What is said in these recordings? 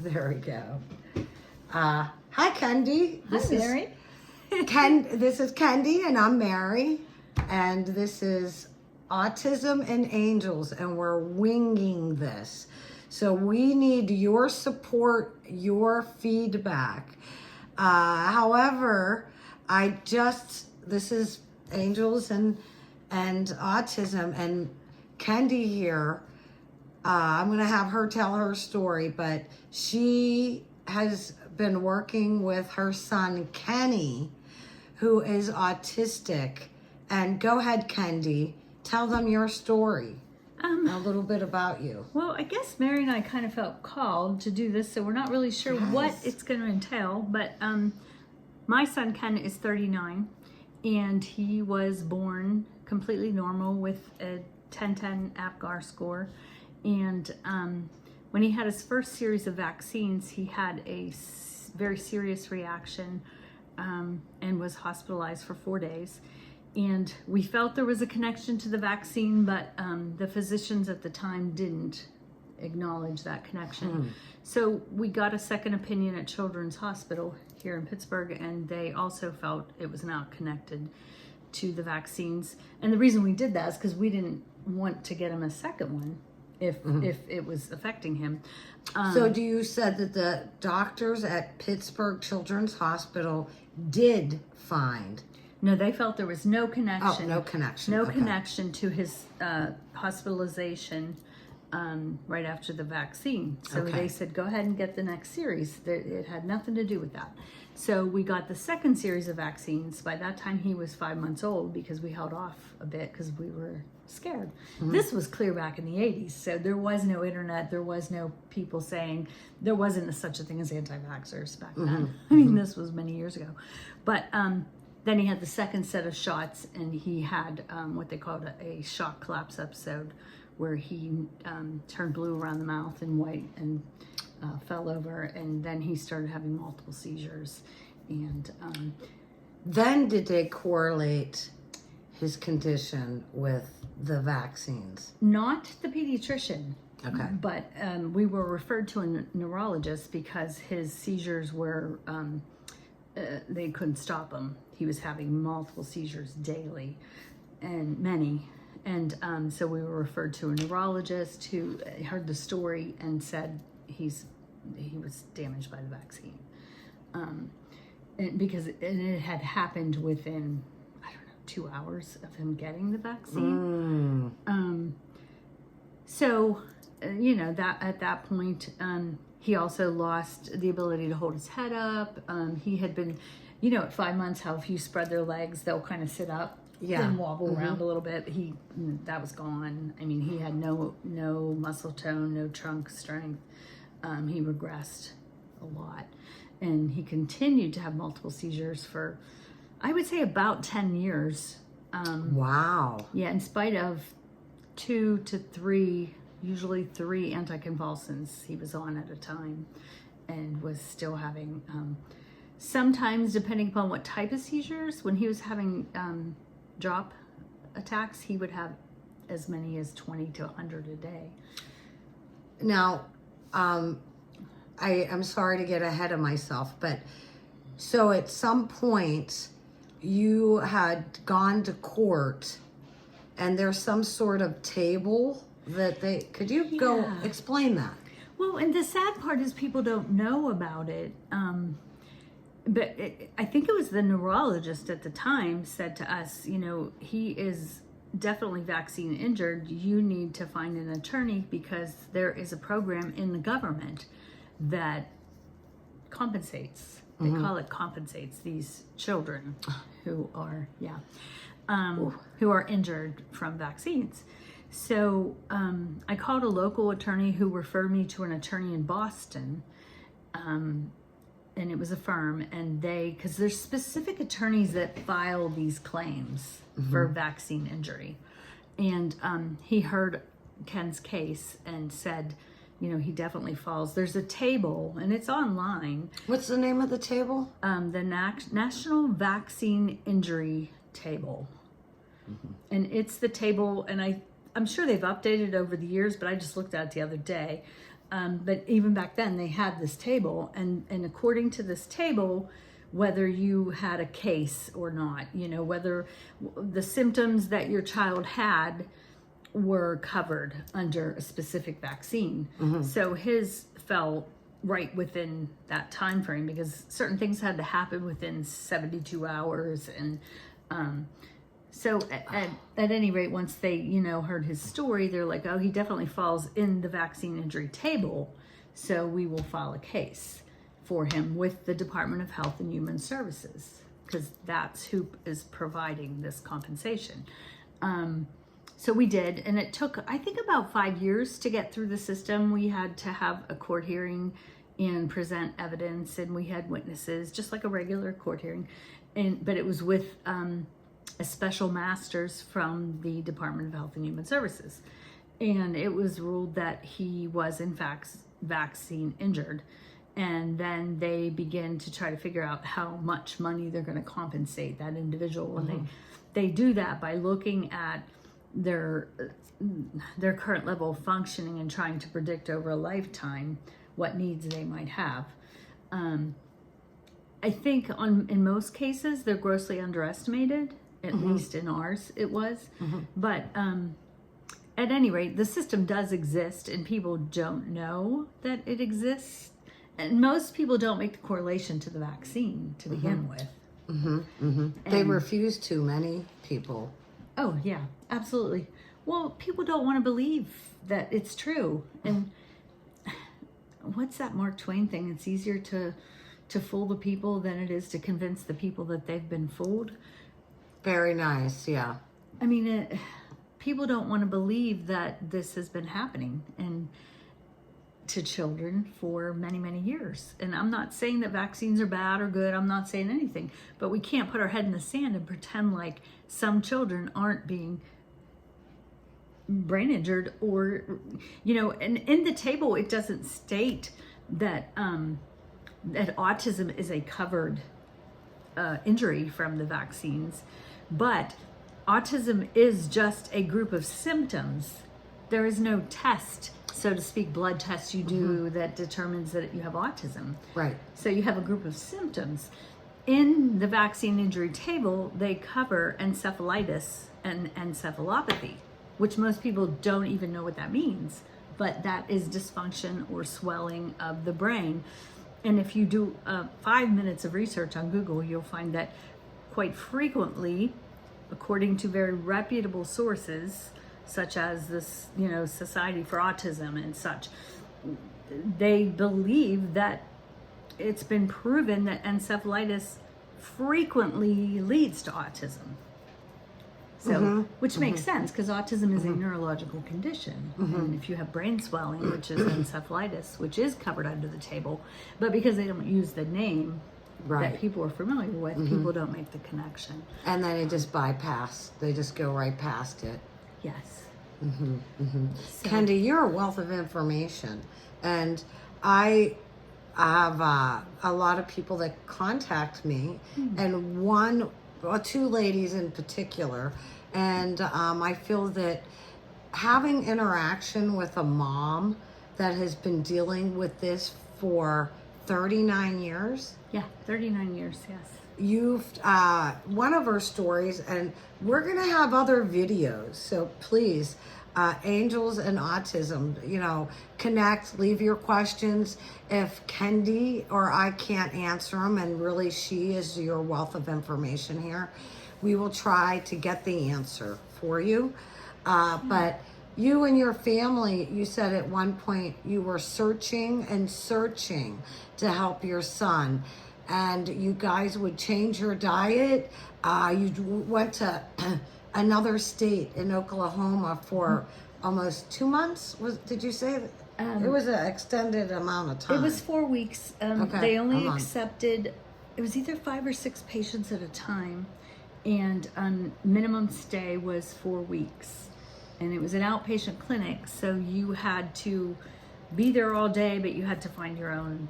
There we go. Hi, Kendi. Hi, Mary. This is Kendi, and I'm Mary. And this is Autism and Angels, and we're winging this. So we need your support, your feedback. However, this is Angels and Autism, and Kendi here. I'm going to have her tell her story, but she has been working with her son, Kenny, who is autistic. And go ahead, Kendi, tell them your story, a little bit about you. Well, I guess Mary and I kind of felt called to do this, so we're not really sure what it's going to entail, but my son, Ken, is 39, and he was born completely normal with a 10/10 APGAR score. And when he had his first series of vaccines, he had a very serious reaction and was hospitalized for 4 days. And we felt there was a connection to the vaccine, but the physicians at the time didn't acknowledge that connection. So we got a second opinion at Children's Hospital here in Pittsburgh, and they also felt it was not connected to the vaccines. And the reason we did that is because we didn't want to get him a second one if it was affecting him. So do you said that the doctors at Pittsburgh Children's Hospital did find? No, they felt there was no connection. Oh, no connection. No connection to his hospitalization right after the vaccine. So they said, go ahead and get the next series. It had nothing to do with that. So we got the second series of vaccines. By that time, he was 5 months old because we held off a bit because we were scared. This was clear back in the 80s. So there was no internet. There was no people saying, there wasn't such a thing as anti-vaxxers back then. I mean, this was many years ago. But then he had the second set of shots, and he had what they called a shock collapse episode, where he turned blue around the mouth and white and fell over, and then he started having multiple seizures. And then did they correlate his condition with the vaccines? Not the pediatrician. Okay. But we were referred to a neurologist because his seizures were, they couldn't stop him. He was having multiple seizures daily, and many. And so we were referred to a neurologist who heard the story and said he was damaged by the vaccine. Because it had happened within, 2 hours of him getting the vaccine. So, that at that point, he also lost the ability to hold his head up. He had been, at 5 months, how if you spread their legs, they'll kind of sit up and wobble around a little bit. That was gone. I mean, he had no muscle tone, no trunk strength. He regressed a lot. And he continued to have multiple seizures for, I would say, about 10 years. Wow. Yeah, in spite of 2 to 3, usually 3 anticonvulsants he was on at a time, and was still having, sometimes depending upon what type of seizures, when he was having drop attacks, he would have as many as 20 to 100 a day. Now, I'm sorry to get ahead of myself, but so at some point you had gone to court, and there's some sort of table that could you go explain that? Well, and the sad part is people don't know about it. But I think it was the neurologist at the time said to us, he is definitely vaccine injured. You need to find an attorney because there is a program in the government that compensates. They call it compensates these children who are, who are injured from vaccines. So I called a local attorney who referred me to an attorney in Boston. And it was a firm, and because there's specific attorneys that file these claims for vaccine injury. And he heard Ken's case and said, he definitely falls. There's a table, and it's online. What's the name of the table? The National Vaccine Injury Table. And it's the table, and I'm sure they've updated over the years, but I just looked at it the other day. But even back then, they had this table, and according to this table, whether you had a case or not, whether the symptoms that your child had were covered under a specific vaccine. So his fell right within that time frame, because certain things had to happen within 72 hours. And so at any rate, once they, heard his story, they're like, oh, he definitely falls in the vaccine injury table. So we will file a case for him with the Department of Health and Human Services, because that's who is providing this compensation. So we did, and it took, I think, about 5 years to get through the system. We had to have a court hearing and present evidence, and we had witnesses, just like a regular court hearing. But it was with a special masters from the Department of Health and Human Services. And it was ruled that he was, in fact, vaccine injured. And then they begin to try to figure out how much money they're going to compensate that individual. And they do that by looking at their current level of functioning and trying to predict over a lifetime what needs they might have. I think in most cases they're grossly underestimated, at least in ours it was. But at any rate, the system does exist, and people don't know that it exists. And most people don't make the correlation to the vaccine to begin with. They refuse to, many people. Oh, yeah, absolutely. Well, people don't want to believe that it's true. And what's that Mark Twain thing? It's easier to fool the people than it is to convince the people that they've been fooled. Very nice, yeah. I mean, people don't want to believe that this has been happening and to children for many, many years. And I'm not saying that vaccines are bad or good. I'm not saying anything. But we can't put our head in the sand and pretend like some children aren't being brain injured, or, and in the table, it doesn't state that that autism is a covered injury from the vaccines, but autism is just a group of symptoms. There is no test, so to speak, blood test you do that determines that you have autism. Right. So you have a group of symptoms. In the vaccine injury table, they cover encephalitis and encephalopathy, which most people don't even know what that means, but that is dysfunction or swelling of the brain. And if you do 5 minutes of research on Google, you'll find that quite frequently, according to very reputable sources, such as this, Society for Autism and such, they believe that it's been proven that encephalitis frequently leads to autism. So, which makes sense, because autism is a neurological condition. And if you have brain swelling, which is encephalitis, which is covered under the table, but because they don't use the name that people are familiar with, people don't make the connection. And then they just they just go right past it. Yes. So, Kendi, you're a wealth of information. And I have a lot of people that contact me, and two ladies in particular. And I feel that having interaction with a mom that has been dealing with this for 39 years. Yeah, 39 years, yes. You've, one of her stories, and we're going to have other videos. So please, Angels and Autism, connect, leave your questions. If Kendi or I can't answer them, and really she is your wealth of information here, we will try to get the answer for you. But you and your family, you said at one point you were searching and searching to help your son, and you guys would change your diet. You went to another state in Oklahoma for almost 2 months. Did you say that? It was an extended amount of time. It was 4 weeks. They only accepted, it was either 5 or 6 patients at a time, and minimum stay was 4 weeks. And it was an outpatient clinic, so you had to be there all day, but you had to find your own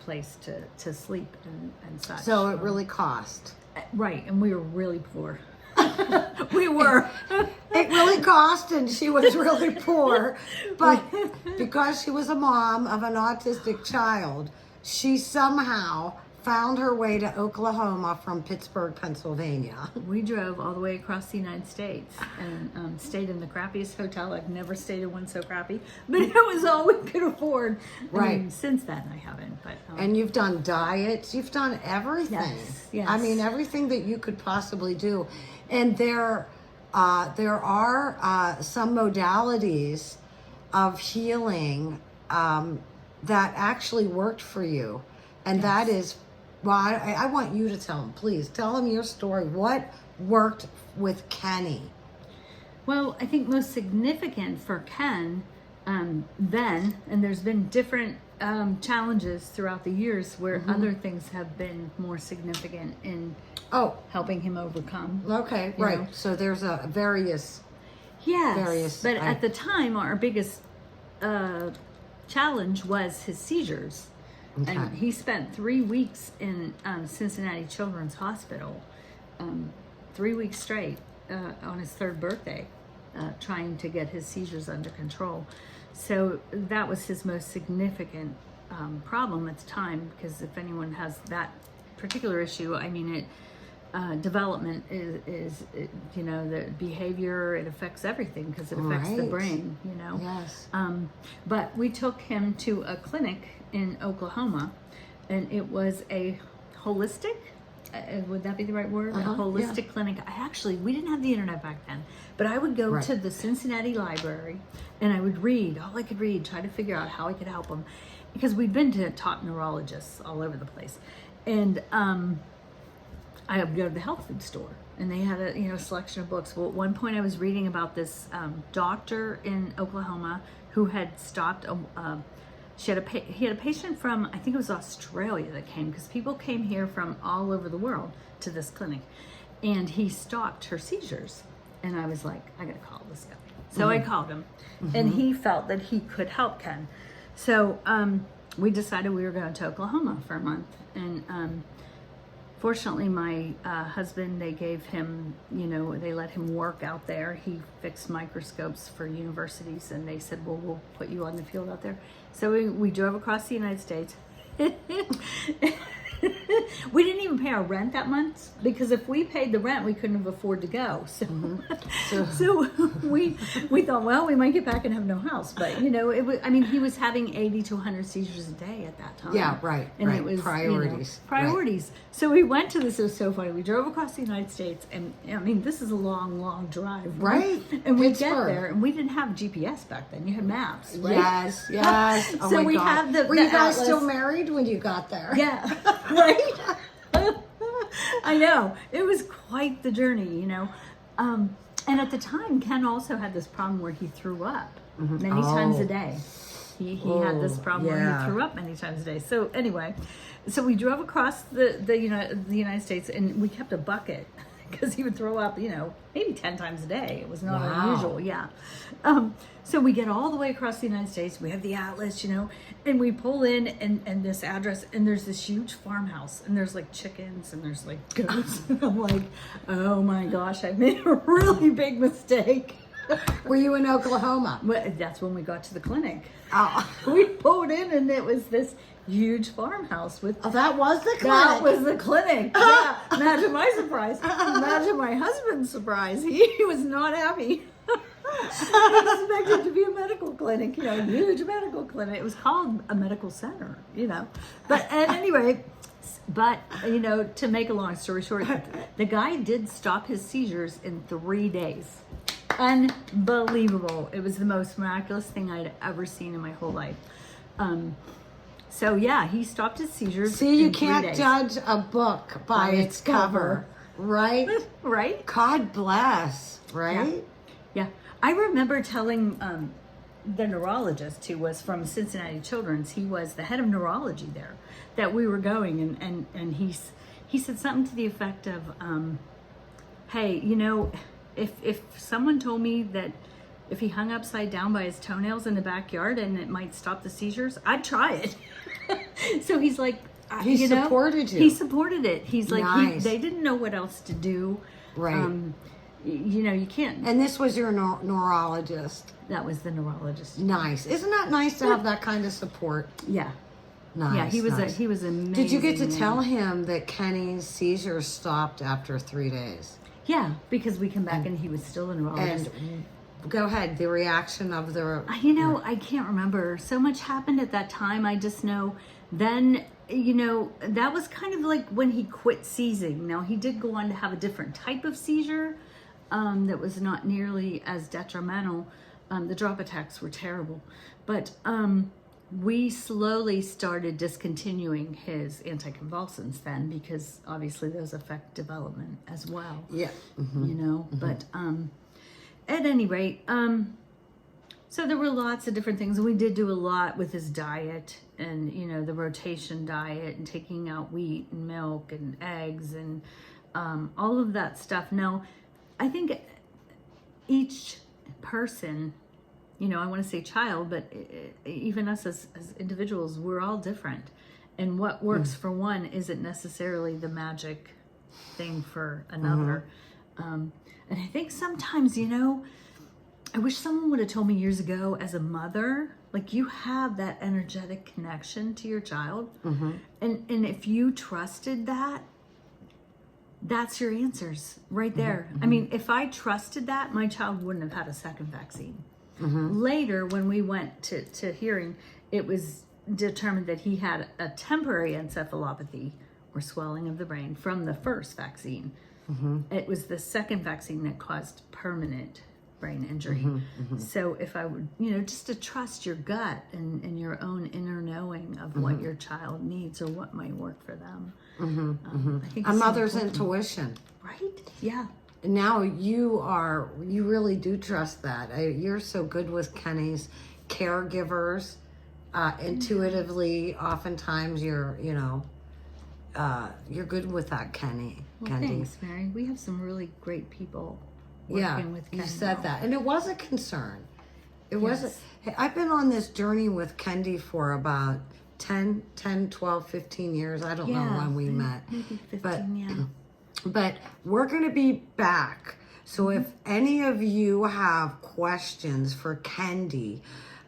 place to sleep and such. So it really cost. Right, and we were really poor. We were. It really cost, and she was really poor. But because she was a mom of an autistic child, she somehow found her way to Oklahoma from Pittsburgh, Pennsylvania. We drove all the way across the United States and stayed in the crappiest hotel. I've never stayed in one so crappy, but it was all we could afford. Right. I mean, since then, I haven't. But And you've done diets, you've done everything. Yes. I mean, everything that you could possibly do. And there are some modalities of healing that actually worked for you. And that is, well, I want you to tell them, please. Tell them your story. What worked with Kenny? Well, I think most significant for Ken then, and there's been different challenges throughout the years where other things have been more significant in helping him overcome. Okay, you right. know. So there's various. But at the time, our biggest challenge was his seizures. Okay. And he spent 3 weeks in Cincinnati Children's Hospital, 3 weeks straight on his 3rd birthday, trying to get his seizures under control. So that was his most significant problem at the time, because if anyone has that particular issue, I mean, development is the behavior, it affects everything because it affects the brain, Yes. But we took him to a clinic in Oklahoma, and it was a holistic, would that be the right word? A holistic clinic. We didn't have the internet back then, but I would go to the Cincinnati library and I would read all I could read, try to figure out how I could help him, because we'd been to top neurologists all over the place. And I would go to the health food store, and they had a selection of books. Well, at one point I was reading about this doctor in Oklahoma who had stopped he had a patient from, I think it was Australia, that came, because people came here from all over the world to this clinic, and he stopped her seizures. And I was like, I gotta call this guy. So I called him, and he felt that he could help Ken. So we decided we were going to Oklahoma for a month, and fortunately, my husband, they gave him, they let him work out there. He fixed microscopes for universities, and they said, well, we'll put you on the field out there. So we drove across the United States. We didn't even pay our rent that month, because if we paid the rent, we couldn't have afforded to go. So we thought, well, we might get back and have no house. But it was. I mean, he was having 80 to 100 seizures a day at that time. Yeah, right. And right. it was priorities. Priorities. Right. So we went to this. It was so funny. We drove across the United States, and I mean, this is a long, long drive. Right. And we get there, and we didn't have GPS back then. You had maps. Right? Yes. Yes. Oh so my we God. had the. Were the you guys atlas. still married when you got there? Yeah. Right. I know. It was quite the journey, And at the time, Ken also had this problem where he threw up many times a day. He had this problem where he threw up many times a day. So anyway, so we drove across the United States, and we kept a bucket because he would throw up, maybe 10 times a day. It was not unusual. Yeah. So we get all the way across the United States. We have the atlas, and we pull in and this address, and there's this huge farmhouse, and there's like chickens, and there's like goats. And I'm like, oh my gosh, I made a really big mistake. Were you in Oklahoma? Well, that's when we got to the clinic. Oh. We pulled in, and it was this huge farmhouse with. Oh, that was the clinic. That was the clinic. Yeah. Imagine my surprise. Imagine my husband's surprise. He was not happy. He expected to be a medical clinic, a huge medical clinic. It was called a medical center, But at any rate, to make a long story short, the guy did stop his seizures in 3 days. Unbelievable. It was the most miraculous thing I'd ever seen in my whole life. So yeah, he stopped his seizures. See, you in 3 can't days. judge a book by its cover, right? Right? God bless, right? Yeah. I remember telling the neurologist, who was from Cincinnati Children's, he was the head of neurology there, that we were going, and he said something to the effect of, hey, if someone told me that if he hung upside down by his toenails in the backyard and it might stop the seizures, I'd try it. So he's like, He supported you. He supported it. He's like, Nice. they didn't know what else to do. Right. You can't. And this was your neurologist. That was the neurologist. Nice. Isn't that nice to have that kind of support? Yeah. Nice. Yeah, he was nice. he was amazing. Did you get to tell him that Kenny's seizures stopped after 3 days? Yeah, because we come back and he was still a neurologist. And go ahead, the reaction of the... I can't remember. So much happened at that time. I just know then, that was kind of like when he quit seizing. Now, he did go on to have a different type of seizure that was not nearly as detrimental. The drop attacks were terrible. But we slowly started discontinuing his anticonvulsants then, because obviously those affect development as well. Yeah. But at any rate, so there were lots of different things. And we did do a lot with his diet and, the rotation diet and taking out wheat and milk and eggs and all of that stuff. Now, I think each person, I want to say child, but even us as individuals, we're all different. And what works for one isn't necessarily the magic thing for another. And I think sometimes, I wish someone would have told me years ago as a mother, like you have that energetic connection to your child. And if you trusted that, that's your answers right there. I mean, if I trusted that, my child wouldn't have had a second vaccine. Later, when we went to hearing, it was determined that he had a temporary encephalopathy or swelling of the brain from the first vaccine. It was the second vaccine that caused permanent brain injury. So if I would, just to trust your gut and your own inner knowing of what your child needs or what might work for them. I think A mother's important. intuition. Right? Yeah. Now you really do trust that. You're so good with Kenny's caregivers. Intuitively, oftentimes you're good with that, Kenny. Well, thanks, Mary. We have some really great people working with Kenny. You said that. And it was a concern. It wasn't. Hey, I've been on this journey with Kendi for about 10, 12, 15 years. I don't know when we met. Maybe 15, but, But we're going to be back. So if any of you have questions for Kendi,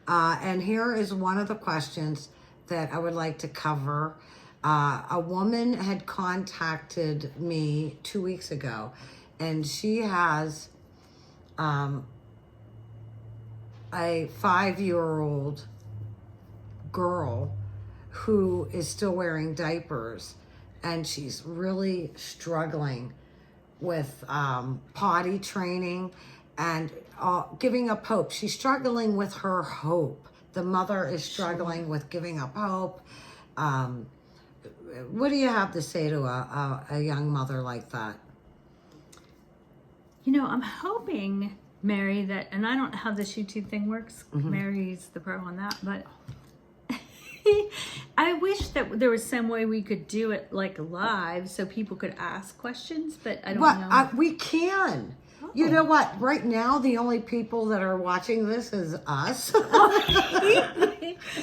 and here is one of the questions that I would like to cover. A woman had contacted me 2 weeks ago, and she has a 5-year-old girl who is still wearing diapers, and she's really struggling with potty training and giving up hope. She's struggling with her hope. The mother is struggling with giving up hope. What do you have to say to a young mother like that? I'm hoping, Mary, that, and I don't know how this YouTube thing works. Mary's the pro on that, but I wish that there was some way we could do it like live so people could ask questions, but I don't know. We can. You know what? Right now, the only people that are watching this is us.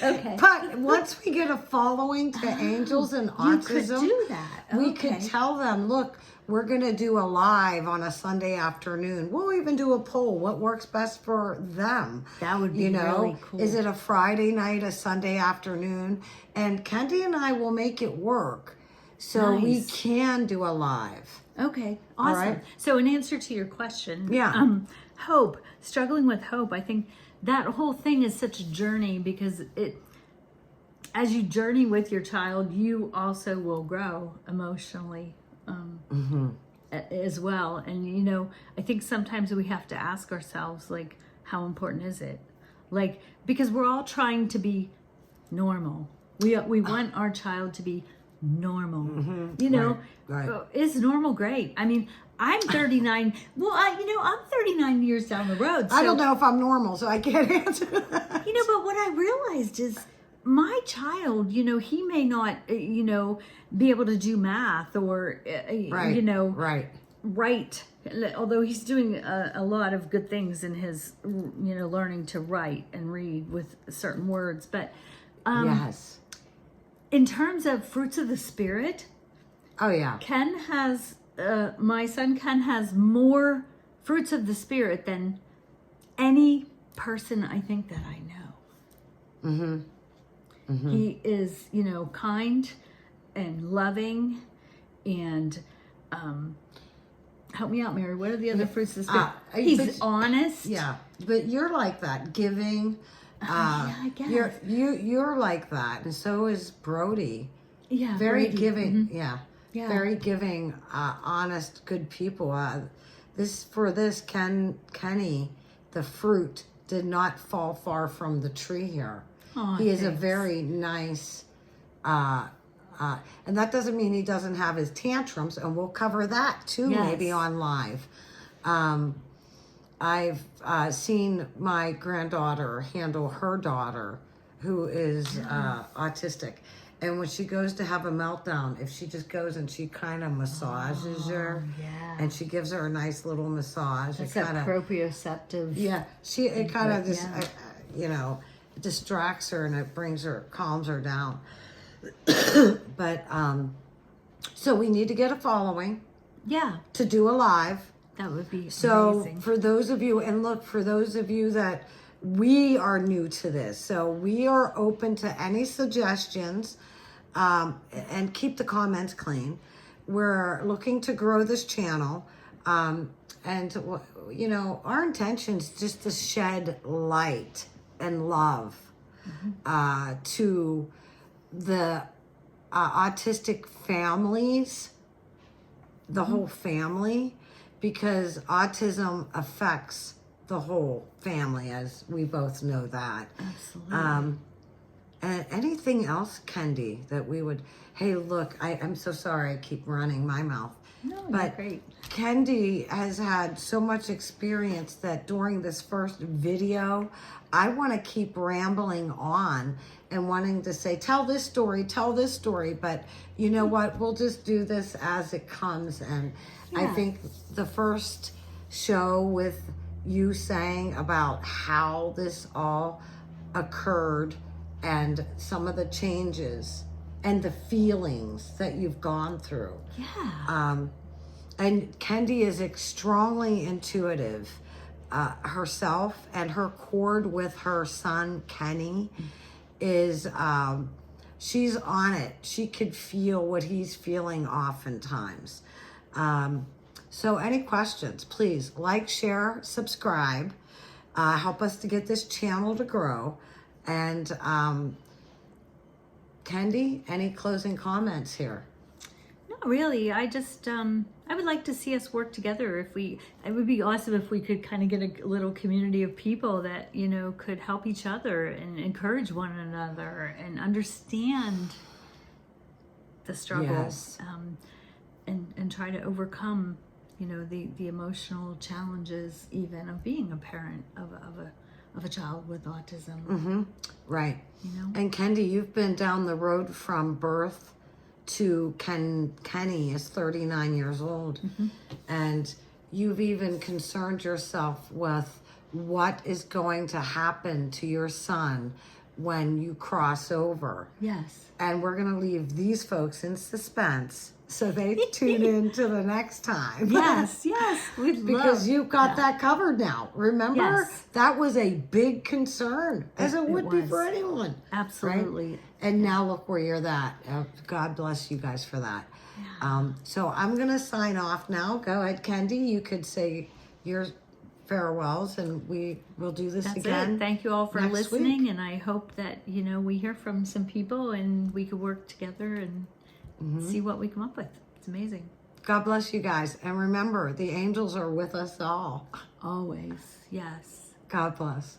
Okay. But once we get a following to Angels and Autism, you could do that. We could tell them, look, we're going to do a live on a Sunday afternoon. We'll even do a poll. What works best for them? That would be really cool. Is it a Friday night, a Sunday afternoon? And Kendi and I will make it work so we can do a live. Okay, awesome. Right. So in answer to your question, hope, struggling with hope, I think that whole thing is such a journey because as you journey with your child, you also will grow emotionally as well. And, I think sometimes we have to ask ourselves, like, how important is it? Like, because we're all trying to be normal. We want our child to be normal. Right. Is normal great? I mean, I'm 39. Well, I'm 39 years down the road. So, I don't know if I'm normal, so I can't answer that. But what I realized is my child, he may not, be able to do math or, write. Although he's doing a lot of good things in his, learning to write and read with certain words. But in terms of fruits of the spirit, oh yeah, Ken has my son Ken has more fruits of the Spirit than any person I think that I know. Mm-hmm. Mm-hmm. He is, kind and loving and help me out, Mary. What are the other fruits of the Spirit? He's honest. Yeah, but you're like that, giving. Yeah, I guess. You're like that, and so is Brody. Yeah, Very Brady. giving. Mhm. Yeah. Yeah. Very giving, honest, good people. Kenny, the fruit did not fall far from the tree here. Aw, He is a thanks. very nice, and that doesn't mean he doesn't have his tantrums, and we'll cover that too, Yes. maybe on live. I've seen my granddaughter handle her daughter, who is autistic. And when she goes to have a meltdown, if she just goes and she kind of massages her, yeah. and she gives her a nice little massage, That's it a kind of, proprioceptive. yeah, it kind of just, Yeah. distracts her and it calms her down. But so we need to get a following Yeah, to do a live. that would be So amazing. for those of you, and look, for those of you that we are new to this, so we are open to any suggestions, and keep the comments clean. We're looking to grow this channel, and our intention is just to shed light and love to the autistic families, the whole family, because autism affects the whole family, as we both know that. Absolutely. And anything else, Kendi, that we would, hey, look, I'm so sorry I keep running my mouth. No, you're But great. Kendi has had so much experience that during this first video, I want to keep rambling on and wanting to say, tell this story. But you know what? We'll just do this as it comes. And I Yeah. think the first show with you saying about how this all occurred and some of the changes and the feelings that you've gone through. Yeah. And Kendi is strongly intuitive herself, and her cord with her son Kenny is she's on it. She could feel what he's feeling oftentimes. So any questions, please like, share, subscribe, help us to get this channel to grow. And Kendi, any closing comments here? Not really. I just I would like to see us work together. It would be awesome if we could kind of get a little community of people that could help each other and encourage one another and understand the struggles, and try to overcome the emotional challenges even of being a parent of a child with autism. Mm-hmm. Right. And Kendi, you've been down the road from birth to Kenny is 39 years old. Mm-hmm. And you've even concerned yourself with what is going to happen to your son when you cross over. Yes. And we're going to leave these folks in suspense so they tune in to the next time. Yes, Because you've got that covered now. Remember? Yes. That was a big concern, as it would be was. for anyone. Absolutely. Right? And now look where you're at. God bless you guys for that. So I'm going to sign off now. Go ahead, Kendi. You could say your farewells, and we will do this That's again. it. Thank you all for next listening, week. and I hope that we hear from some people and we could work together and see what we come up with. It's amazing. God bless you guys. And remember, the angels are with us all. Always. Yes. God bless.